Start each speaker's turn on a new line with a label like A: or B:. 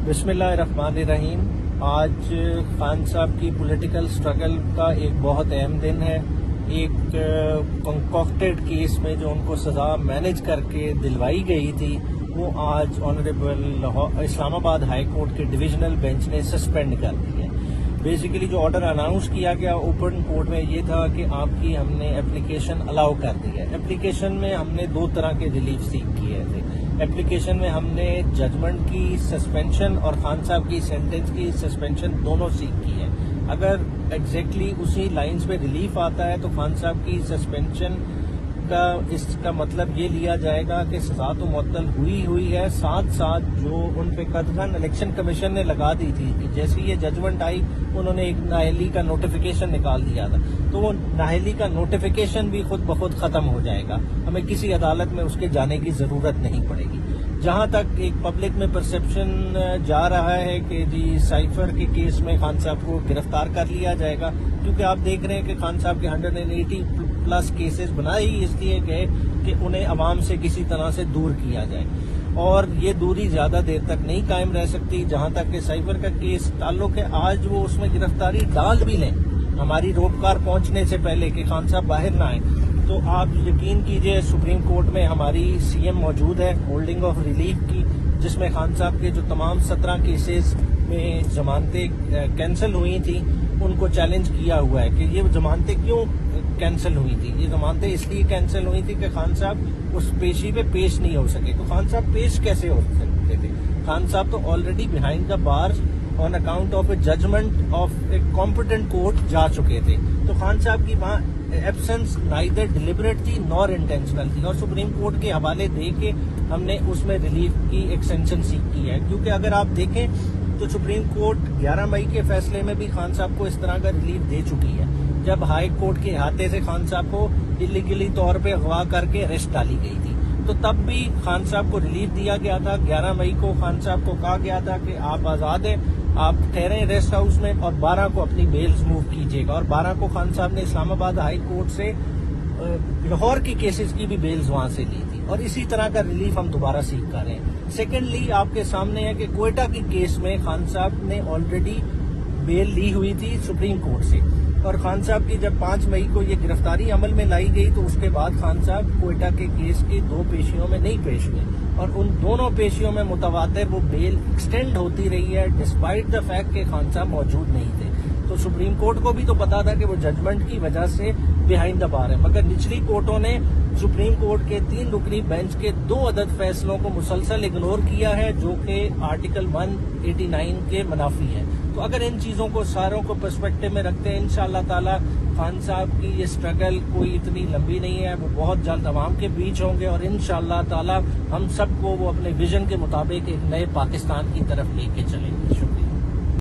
A: بسم اللہ الرحمن الرحیم۔ آج خان صاحب کی پولیٹیکل سٹرگل کا ایک بہت اہم دن ہے۔ ایک کنکوکٹڈ کیس میں جو ان کو سزا مینیج کر کے دلوائی گئی تھی وہ آج آنریبل اسلام آباد ہائی کورٹ کے ڈویژنل بینچ نے سسپینڈ کر دی ہے۔ بیسیکلی جو آرڈر اناؤنس کیا گیا اوپن کورٹ میں یہ تھا کہ آپ کی ہم نے اپلیکیشن الاؤ کر دی ہے۔ اپلیکیشن میں ہم نے دو طرح کے ریلیف سیک کیے تھے۔ اپلیکیشن میں ہم نے ججمنٹ کی سسپینشن اور خان صاحب کی سینٹنس کی سسپینشن دونوں سیک کی ہے۔ اگر ایگزیکٹلی اسی لائنز پہ ریلیف آتا ہے تو خان صاحب کی سسپینشن کا اس کا مطلب یہ لیا جائے گا کہ سزا تو معطل ہوئی ہے، ساتھ ساتھ جو ان پہ قدغن الیکشن کمیشن نے لگا دی تھی کہ جیسے یہ ججمنٹ آئی انہوں نے ایک نااہلی کا نوٹیفیکیشن نکال دیا تھا، تو وہ نااہلی کا نوٹیفیکیشن بھی خود بخود ختم ہو جائے گا، ہمیں کسی عدالت میں اس کے جانے کی ضرورت نہیں پڑے گی۔ جہاں تک ایک پبلک میں پرسپشن جا رہا ہے کہ جی سائفر کے کیس میں خان صاحب کو گرفتار کر لیا جائے گا، کیونکہ آپ دیکھ رہے ہیں کہ خان صاحب کے 180 پلس کیسز بنائے ہی اس لیے گئے کہ انہیں عوام سے کسی طرح سے دور کیا جائے، اور یہ دوری زیادہ دیر تک نہیں قائم رہ سکتی۔ جہاں تک کہ سائفر کا کیس تعلق ہے، آج وہ اس میں گرفتاری ڈال بھی لیں ہماری روپکار پہنچنے سے پہلے کہ خان صاحب باہر نہ آئیں، تو آپ یقین کیجئے سپریم کورٹ میں ہماری سی ایم موجود ہے ہولڈنگ آف ریلیف کی، جس میں خان صاحب کے جو تمام 17 کیسز میں ضمانتیں کینسل ہوئی تھیں ان کو چیلنج کیا ہوا ہے کہ یہ ضمانتیں کیوں کینسل ہوئی تھی۔ یہ ضمانتیں اس لیے کینسل ہوئی تھی کہ خان صاحب اس پیشی پہ پیش نہیں ہو سکے۔ تو خان صاحب پیش کیسے ہو سکتے تھے؟ خان صاحب تو already behind the bar on account of a judgment of a competent court جا چکے تھے، تو خان صاحب کی وہاں ایبسنس نائدر ڈیلیبریٹ تھی نور انٹینشنل تھی، اور سپریم کورٹ کے حوالے دے کے ہم نے اس میں ریلیف کی ایکسٹینشن سیک کی ہے۔ کیونکہ اگر آپ دیکھیں تو سپریم کورٹ 11 مئی کے فیصلے میں بھی خان صاحب کو اس طرح کا ریلیف دے چکی ہے، جب ہائی کورٹ کے احاطے سے خان صاحب کو الیگلی طور پہ اغوا کر کے اریسٹ ڈالی گئی تھی، تو تب بھی خان صاحب کو ریلیف دیا گیا تھا۔ 11 مئی کو خان صاحب کو کہا گیا تھا کہ آپ آزاد ہیں، آپ ٹھہریں ریسٹ ہاؤس میں، اور 12 کو اپنی بیلز موو کیجیے گا، اور 12 کو خان صاحب نے اسلام آباد ہائی کورٹ سے لاہور کی کیسز کی بھی بیلز وہاں سے لی تھی، اور اسی طرح کا ریلیف ہم دوبارہ سیکھ کر رہے ہیں۔ سیکنڈلی آپ کے سامنے ہے کہ کوئٹہ کی کیس میں خان صاحب نے آلریڈی بیل لی ہوئی تھی سپریم کورٹ سے، اور خان صاحب کی جب 5 مئی کو یہ گرفتاری عمل میں لائی گئی تو اس کے بعد خان صاحب کوئٹہ کے کیس کی 2 پیشیوں میں نہیں پیش ہوئے، اور ان دونوں پیشیوں میں متواتر وہ بیل ایکسٹینڈ ہوتی رہی ہے ڈسپائٹ دا فیکٹ کہ خان صاحب موجود نہیں تھے۔ تو سپریم کورٹ کو بھی تو پتا تھا کہ وہ ججمنٹ کی وجہ سے بیہائنڈ دا بار ہے، مگر نچلی کورٹوں نے سپریم کورٹ کے 3 رکنی بینچ کے 2 عدد فیصلوں کو مسلسل اگنور کیا ہے، جو کہ آرٹیکل 189 کے منافی ہے۔ تو اگر ان چیزوں کو ساروں کو پرسپیکٹو میں رکھتے ہیں انشاءاللہ تعالی خان صاحب کی یہ سٹرگل کوئی اتنی لمبی نہیں ہے، وہ بہت جلد عوام کے بیچ ہوں گے، اور انشاءاللہ تعالی ہم سب کو وہ اپنے ویژن کے مطابق ایک نئے پاکستان کی طرف لے کے چلیں گے۔ شکریہ۔